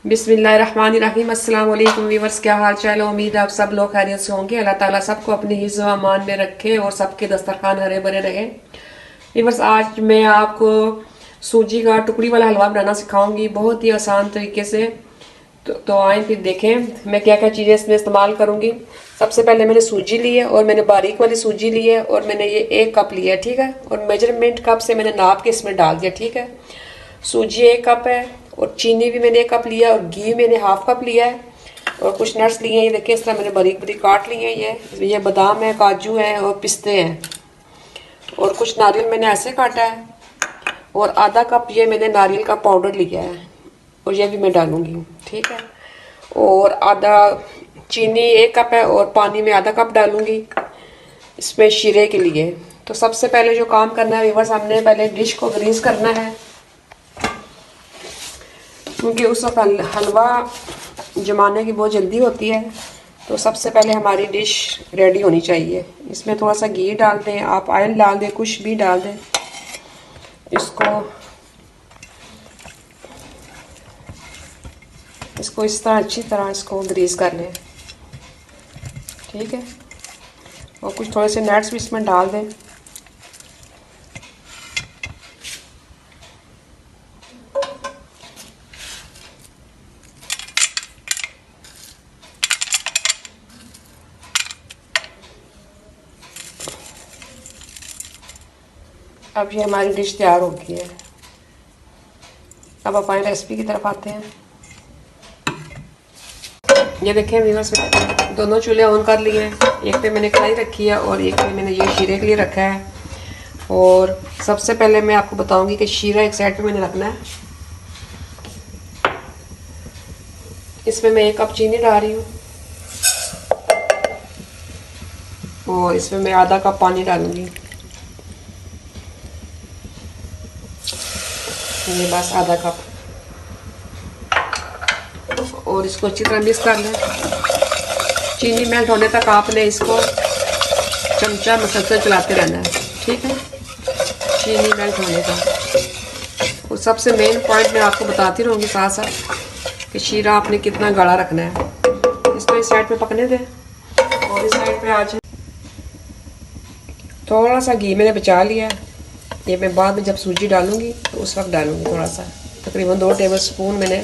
बिस्मिल्लाहिर्रहमानिर्रहीम। अस्सलाम वालेकुम व्यूअर्स, क्या हाल चाल है। उम्मीद है आप सब लोग खैरियत से होंगे। अल्लाह ताला सबको अपने हिफ्ज़ व अमान में रखे और सबके दस्तरखान हरे भरे रहे। व्यूअर्स, आज मैं आपको सूजी का टुकड़ी वाला हलवा बनाना सिखाऊंगी बहुत ही आसान तरीके से। तो आए फिर देखें मैं क्या क्या चीज़ें इसमें इस्तेमाल करूंगी। सबसे पहले मैंने सूजी ली है और मैंने बारीक वाली सूजी ली है और मैंने ये 1 कप लिया है, ठीक है। और मेजरमेंट कप से मैंने नाप के इसमें डाल दिया, ठीक है। सूजी 1 कप है और चीनी भी मैंने 1 कप लिया और घी मैंने ½ कप लिया है। और कुछ नट्स लिए हैं, ये देखिए इस तरह मैंने बारीक बारीक काट लिए हैं। ये बादाम है, काजू है और पिस्ते हैं। और कुछ नारियल मैंने ऐसे काटा है और ½ कप ये मैंने नारियल का पाउडर लिया है और ये भी मैं डालूंगी, ठीक है। और आधा चीनी 1 कप है और पानी में ½ कप डालूंगी इसमें शीरे के लिए। तो सबसे पहले जो काम करना है व्यूअर्स, हमने पहले डिश को ग्रीस करना है क्योंकि उस वक्त हलवा जमाने की बहुत जल्दी होती है। तो सबसे पहले हमारी डिश रेडी होनी चाहिए। इसमें थोड़ा सा घी डाल दें, आप ऑयल डाल दें, कुछ भी डाल दें। इसको इस तरह अच्छी तरह इसको ग्रीस कर लें, ठीक है। और कुछ थोड़े से नट्स भी इसमें डाल दें। अब ये हमारी डिश तैयार हो गई है। अब अपनी रेसिपी की तरफ आते हैं। ये देखें व्यूअर्स, दोनों चूल्हे ऑन कर लिए हैं। एक पे मैंने कढ़ाई रखी है और एक पे मैंने ये शीरे के लिए रखा है। और सबसे पहले मैं आपको बताऊंगी कि शीरा एक साइड पे मैंने रखना है। इसमें मैं 1 कप चीनी डाल रही हूँ और इसमें मैं ½ कप पानी डालूंगी। ये बस ½ कप। और इसको अच्छी तरह मिक्स कर लें। चीनी मेल्ट होने तक आपने इसको चमचा मसलसल चलाते रहना है, ठीक है, चीनी मेल्ट होने तक। और सबसे मेन पॉइंट मैं आपको बताती रहूँगी साथ साथ कि शीरा आपने कितना गाढ़ा रखना है। इसको इस साइड पे पकने दें और इस साइड पे आ जाए। थोड़ा सा घी मैंने बचा लिया है, ये मैं बाद में जब सूजी डालूंगी तो उस वक्त डालूंगी थोड़ा सा। तकरीबन 2 टेबल स्पून मैंने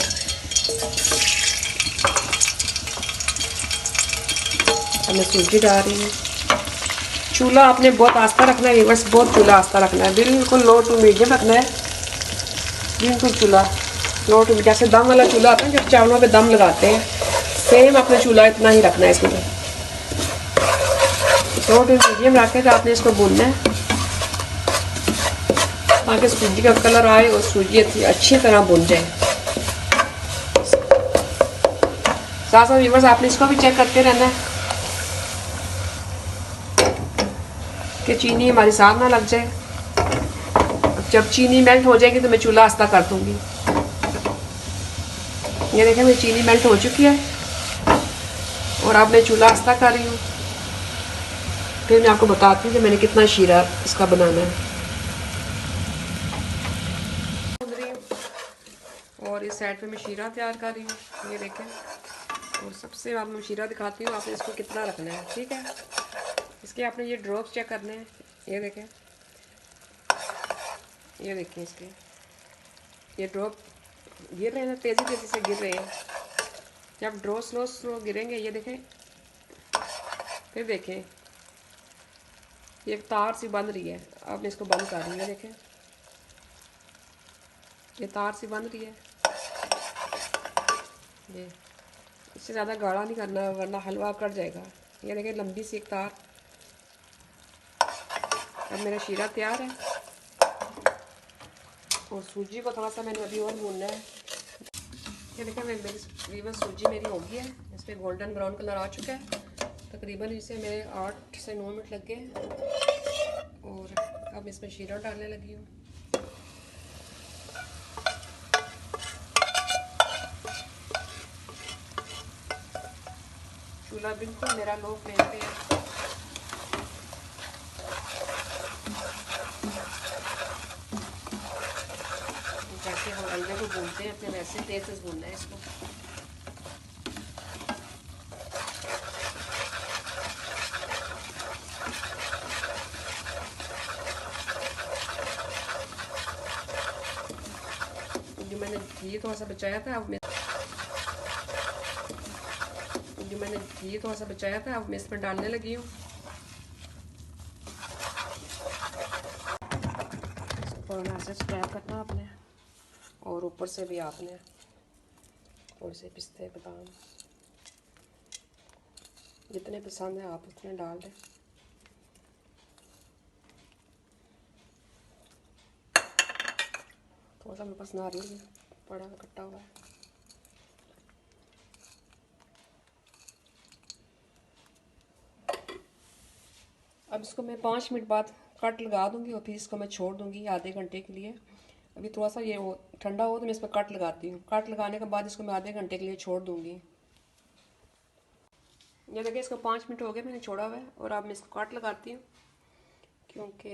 सूजी डाल रही हूँ। चूल्हा आपने बहुत आस्था रखना है, बस बहुत चूल्हा आस्था रखना है, बिल्कुल लो टू मीडियम रखना है। बिल्कुल चूल्हा लो टू, जैसे दम वाला चूल्हा आता है जब चावलों पे दम लगाते हैं, सेम अपने चूल्हा इतना ही रखना है। इसमें लो टू मीडियम रख के आपने इसको भूनना है ताकि सूजी का कलर आए और सूजी अच्छी तरह भुन जाए। साथ साथ व्यूअर्स आपने इसको भी चेक करते रहना है कि चीनी हमारी साथ ना लग जाए। जब चीनी मेल्ट हो जाएगी तो मैं चूल्हा आस्था कर दूंगी। ये देखें मेरी चीनी मेल्ट हो चुकी है और अब मैं चूल्हा आस्था कर रही हूँ। फिर मैं आपको बताती हूँ कि मैंने कितना शीरा इसका बनाना है। और इस साइड पे मैं शीरा तैयार कर रही हूँ, ये देखें। और सबसे बाद मैं शीरा दिखाती हूँ आपने इसको कितना रखना है, ठीक है। इसके आपने ये ड्रॉप्स चेक करने हैं, ये देखें, ये देखिए इसके ये ड्रॉप गिर रहे हैं, तेज़ी तेज़ी से गिर रहे हैं। जब ड्रॉप स्लो स्लो गिरेंगे, ये देखें, फिर देखें ये एक तार सी बन रही है। अब मैं इसको बंद कर रही हूँ, ये देखें ये तार सी बन रही है। ये इससे ज़्यादा गाढ़ा नहीं करना वरना हलवा कट जाएगा। ये देखें लंबी सी एक तार। अब मेरा शीरा तैयार है और सूजी को थोड़ा सा मैंने अभी और भूनना है। ये देखें मेरी सूजी मेरी हो गई है, इस पर गोल्डन ब्राउन कलर आ चुका है। तकरीबन इसे मेरे 8 से 9 मिनट लग गए। और अब इसमें शीरा डालने लगी हूँ। चूल्हा बिल्कुल मेरा लो फ्लेम पे है। जैसे हम अंडे को भूनते हैं अपने वैसे तेज से भूनना है इसको। जो मैंने घी थोड़ा सा बचाया था अब मैं इसमें डालने लगी हूँ। थोड़ा ऐसे स्प्रैड करना आपने, और ऊपर से भी आपने थोड़े से पिस्ते बादाम जितने पसंद है आप उतने डाल दें। थोड़ा सा मेरे पास नारियल पड़ा कटा हुआ है। अब इसको मैं 5 मिनट बाद कट लगा दूंगी और फिर इसको मैं छोड़ दूंगी आधे घंटे के लिए। अभी थोड़ा सा ये ठंडा हो तो मैं इस पर कट लगाती हूँ। कट लगाने के बाद इसको मैं आधे घंटे के लिए छोड़ दूंगी। ये देखिए इसको 5 मिनट हो गए मैंने छोड़ा हुआ है, और अब मैं इसको कट लगाती हूँ क्योंकि